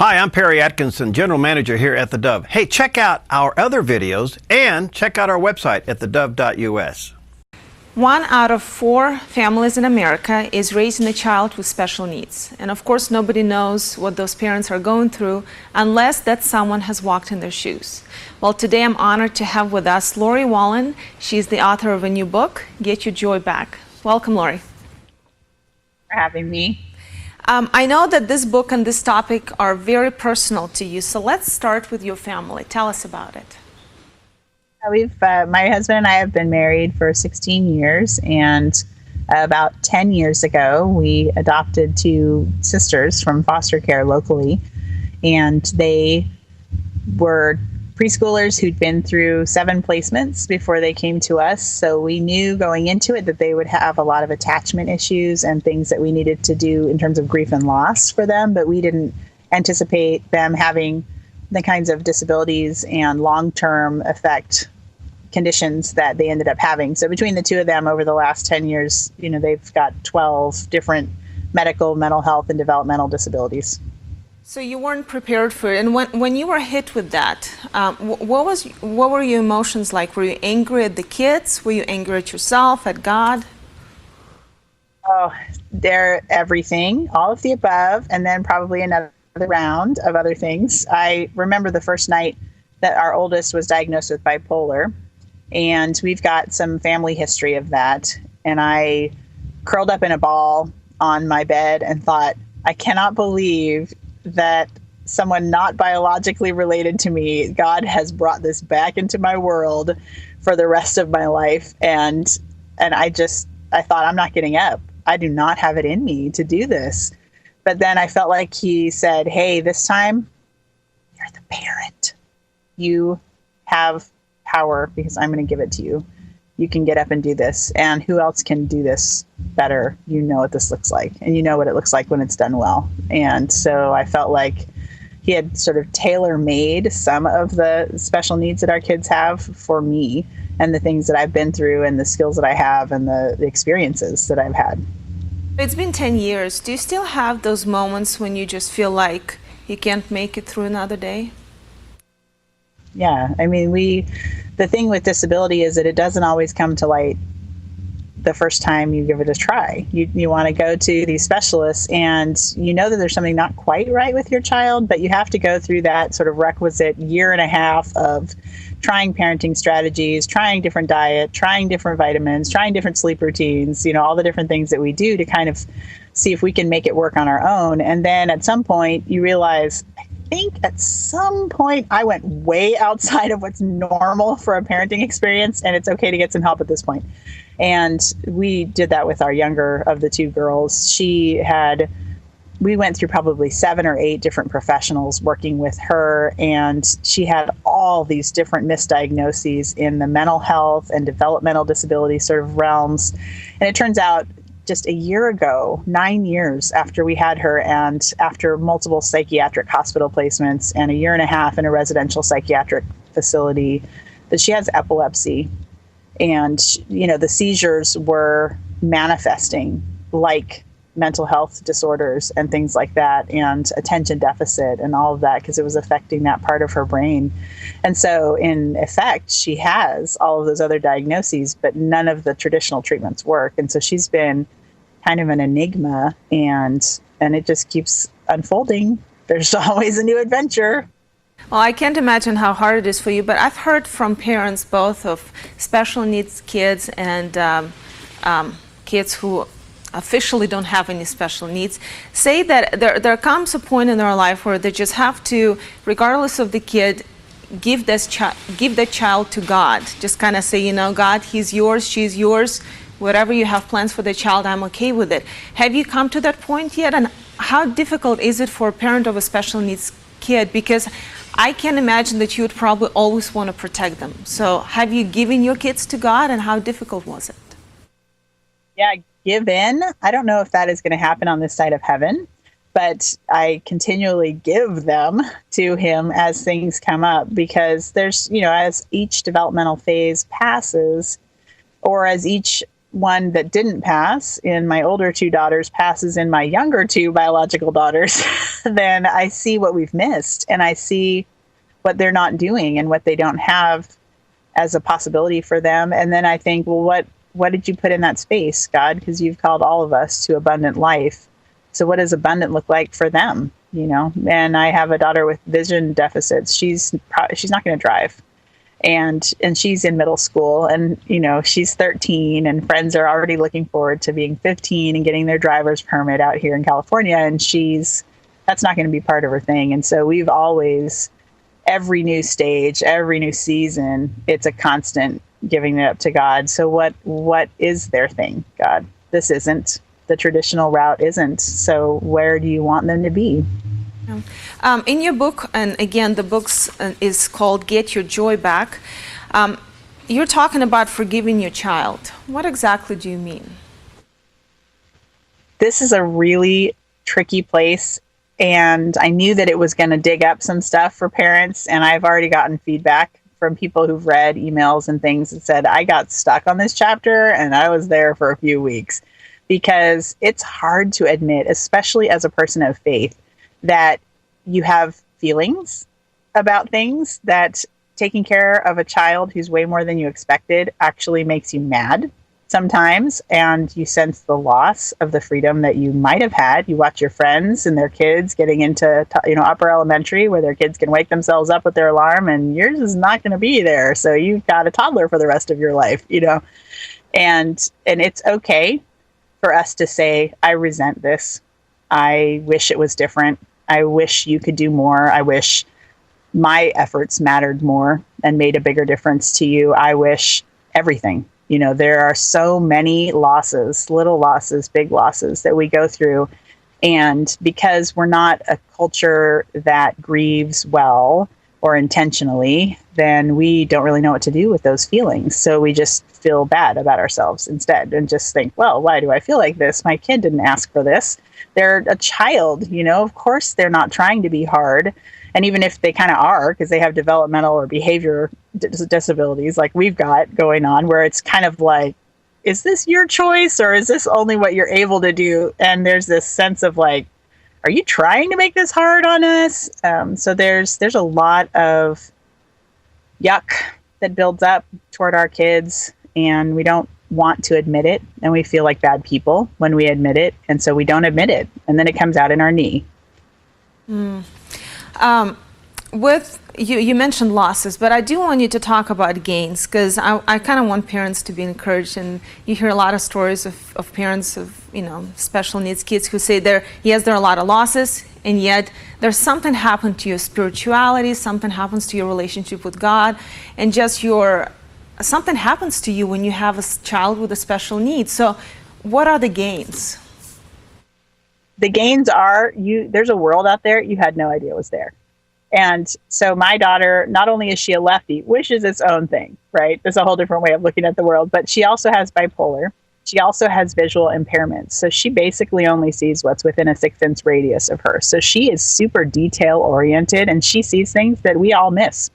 Hi, I'm Perry Atkinson, General Manager here at theDove. Hey, check out our other videos and check out our website at thedove.us. 1 out of 4 families in America is raising a child with special needs. And of course, nobody knows what those parents are going through unless that someone has walked in their shoes. Well, today I'm honored to have with us Laurie Wallin. She's the author of a new book, Get Your Joy Back. Welcome, Laurie. For having me. I know that this book and this topic are very personal to you, so let's start with your family. Tell us about it. My husband and I have been married for 16 years, and about 10 years ago, we adopted 2 sisters from foster care locally, and they were preschoolers who'd been through 7 placements before they came to us. So we knew going into it that they would have a lot of attachment issues and things that we needed to do in terms of grief and loss for them, but we didn't anticipate them having the kinds of disabilities and long-term effect conditions that they ended up having. So between the 2 of them over the last 10 years, they've got 12 different medical, mental health, and developmental disabilities. So you weren't prepared for it. And when you were hit with that, what were your emotions like? Were you angry at the kids? Were you angry at yourself, at God? Oh, they're everything, all of the above, and then probably another round of other things. I remember the first night that our oldest was diagnosed with bipolar, and we've got some family history of that. And I curled up in a ball on my bed and thought, I cannot believe that someone not biologically related to me, God has brought this back into my world for the rest of my life. And I thought, I'm not getting up. I do not have it in me to do this. But then I felt like he said, hey, this time you're the parent. You have power because I'm going to give it to you. You can get up and do this. And who else can do this better? You know what this looks like. And you know what it looks like when it's done well. And so I felt like he had sort of tailor-made some of the special needs that our kids have for me and the things that I've been through and the skills that I have and the experiences that I've had. It's been 10 years. Do you still have those moments when you just feel like you can't make it through another day? Yeah, I mean, the thing with disability is that it doesn't always come to light the first time you give it a try. You want to go to these specialists and you know that there's something not quite right with your child, but you have to go through that sort of requisite 1.5 years of trying parenting strategies, trying different diet, trying different vitamins, trying different sleep routines, all the different things that we do to kind of see if we can make it work on our own. And then at some point you realize, I think at some point I went way outside of what's normal for a parenting experience, and it's okay to get some help at this point. And we did that with our younger of the 2 girls. We went through probably 7 or 8 different professionals working with her, and she had all these different misdiagnoses in the mental health and developmental disability sort of realms. And it turns out just a year ago, 9 years after we had her, and after multiple psychiatric hospital placements and 1.5 years in a residential psychiatric facility, that she has epilepsy. And, the seizures were manifesting like mental health disorders and things like that, and attention deficit and all of that, because it was affecting that part of her brain. And so in effect, she has all of those other diagnoses, but none of the traditional treatments work. And so she's been kind of an enigma, and it just keeps unfolding. There's always a new adventure. Well, I can't imagine how hard it is for you, but I've heard from parents both of special needs kids and kids who officially don't have any special needs, say that there comes a point in their life where they just have to, regardless of the kid, give that child to God. Just kind of say, God, he's yours, she's yours. Whatever you have plans for the child, I'm okay with it. Have you come to that point yet? And how difficult is it for a parent of a special needs kid? Because I can imagine that you would probably always want to protect them. So have you given your kids to God, and how difficult was it? Yeah, give in. I don't know if that is going to happen on this side of heaven, but I continually give them to him as things come up, because there's, as each developmental phase passes, or as each one that didn't pass in my older two daughters passes in my younger two biological daughters, then I see what we've missed, and I see what they're not doing and what they don't have as a possibility for them. And then I think, well, what did you put in that space, God? Because you've called all of us to abundant life. So what does abundant look like for them? You know, and I have a daughter with vision deficits. She's not going to drive. And she's in middle school, and, you know, she's 13, and friends are already looking forward to being 15 and getting their driver's permit out here in California. And that's not going to be part of her thing. And so we've always, every new stage, every new season, it's a constant giving it up to God. So what is their thing, God? This isn't the traditional route, isn't. So where do you want them to be? In your book, and again, the book is called Get Your Joy Back, you're talking about forgiving your child. What exactly do you mean? This is a really tricky place, and I knew that it was going to dig up some stuff for parents, and I've already gotten feedback from people who've read emails and things that said, I got stuck on this chapter, and I was there for a few weeks, because it's hard to admit, especially as a person of faith, that you have feelings about things, that taking care of a child who's way more than you expected actually makes you mad sometimes, and you sense the loss of the freedom that you might have had. You watch your friends and their kids getting into upper elementary, where their kids can wake themselves up with their alarm, and yours is not going to be there. So you've got a toddler for the rest of your life, and it's okay for us to say, I resent this. I wish it was different. I wish you could do more. I wish my efforts mattered more and made a bigger difference to you. I wish everything. There are so many losses, little losses, big losses that we go through. And because we're not a culture that grieves well or intentionally, then we don't really know what to do with those feelings. So we just feel bad about ourselves instead, and just think, well, why do I feel like this? My kid didn't ask for this. They're a child, of course they're not trying to be hard. And even if they kind of are, because they have developmental or behavior disabilities like we've got going on, where it's kind of like, is this your choice, or is this only what you're able to do? And there's this sense of like, are you trying to make this hard on us? So there's a lot of yuck that builds up toward our kids, and we don't want to admit it, and we feel like bad people when we admit it, and so we don't admit it, and then it comes out in our knee. With you mentioned losses, but I do want you to talk about gains, because I kind of want parents to be encouraged. And you hear a lot of stories of parents of special needs kids who say there are a lot of losses, and yet there's something happened to your spirituality, something happens to your relationship with God, and just something happens to you when you have a child with a special need. So what are the gains? The gains are there's a world out there you had no idea was there. And so my daughter, not only is she a lefty, which is its own thing, right? There's a whole different way of looking at the world, but she also has bipolar. She also has visual impairments. So she basically only sees what's within a 6-inch radius of her. So she is super detail oriented, and she sees things that we all miss,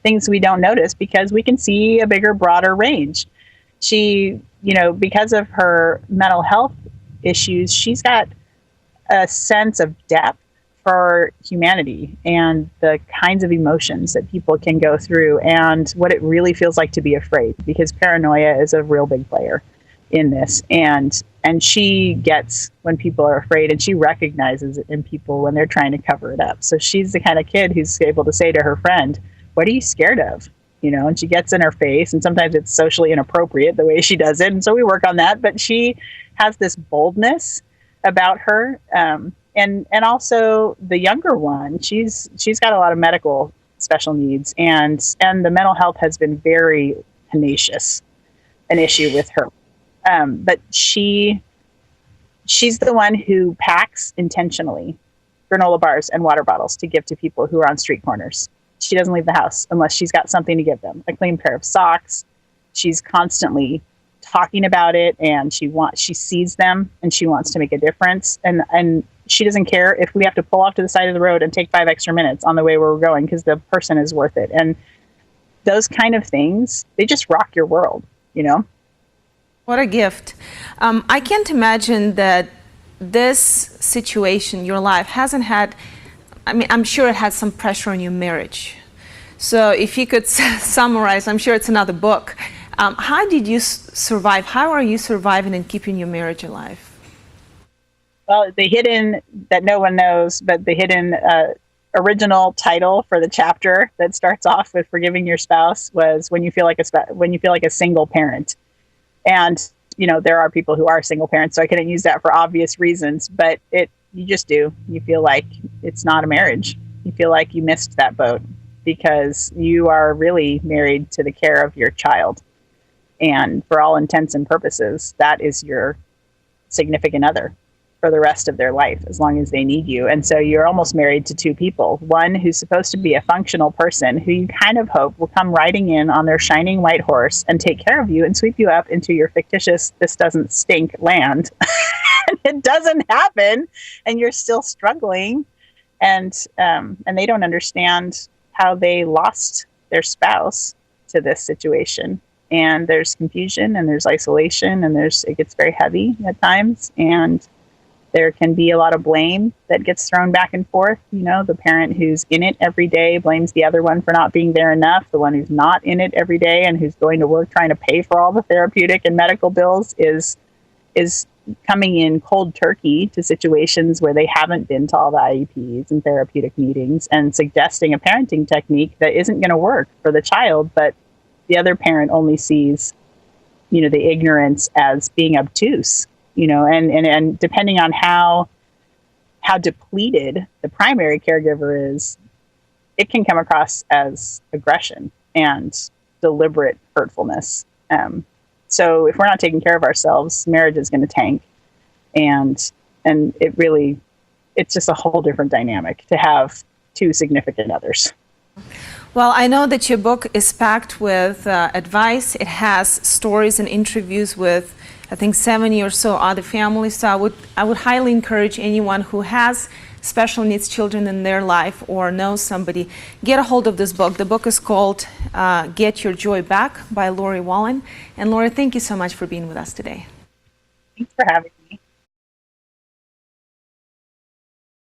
things we don't notice because we can see a bigger, broader range. She, because of her mental health issues, she's got a sense of depth for humanity and the kinds of emotions that people can go through, and what it really feels like to be afraid, because paranoia is a real big player in this. And she gets when people are afraid, and she recognizes it in people when they're trying to cover it up. So she's the kind of kid who's able to say to her friend, what are you scared of? And she gets in her face, and sometimes it's socially inappropriate the way she does it. And so we work on that, but she has this boldness about her. And also the younger one, she's got a lot of medical special needs, and the mental health has been very tenacious, an issue with her. But she's the one who packs intentionally granola bars and water bottles to give to people who are on street corners. She doesn't leave the house unless she's got something to give them, a clean pair of socks. She's constantly talking about it, and she sees them, and she wants to make a difference. And she doesn't care if we have to pull off to the side of the road and take 5 extra minutes on the way where we're going, because the person is worth it. And those kind of things, they just rock your world, What a gift. I can't imagine that this situation, your life, hasn't had, I mean, I'm sure it had some pressure on your marriage. So if you could summarize, I'm sure it's another book. How did you survive? How are you surviving and keeping your marriage alive? Well, the hidden, that no one knows, but the hidden original title for the chapter that starts off with forgiving your spouse was when you feel like a single parent. And there are people who are single parents, so I couldn't use that for obvious reasons, but you just do. You feel like it's not a marriage. You feel like you missed that boat because you are really married to the care of your child. And for all intents and purposes, that is your significant other for the rest of their life, as long as they need you. And so you're almost married to two people. One who's supposed to be a functional person who you kind of hope will come riding in on their shining white horse and take care of you and sweep you up into your fictitious, this doesn't stink land. And it doesn't happen. And you're still struggling. And they don't understand how they lost their spouse to this situation. And there's confusion and there's isolation and it gets very heavy at times. And there can be a lot of blame that gets thrown back and forth. The parent who's in it every day blames the other one for not being there enough. The one who's not in it every day and who's going to work trying to pay for all the therapeutic and medical bills is coming in cold turkey to situations where they haven't been to all the IEPs and therapeutic meetings and suggesting a parenting technique that isn't going to work for the child, but the other parent only sees, the ignorance as being obtuse. And depending on how depleted the primary caregiver is, it can come across as aggression and deliberate hurtfulness. So if we're not taking care of ourselves, marriage is going to tank. And it's just a whole different dynamic to have two significant others. Well, I know that your book is packed with advice. It has stories and interviews with, I think, 70 or so other families. So I would highly encourage anyone who has special needs children in their life or knows somebody, get a hold of this book. The book is called Get Your Joy Back by Laurie Wallin. And Laurie, thank you so much for being with us today. Thanks for having me.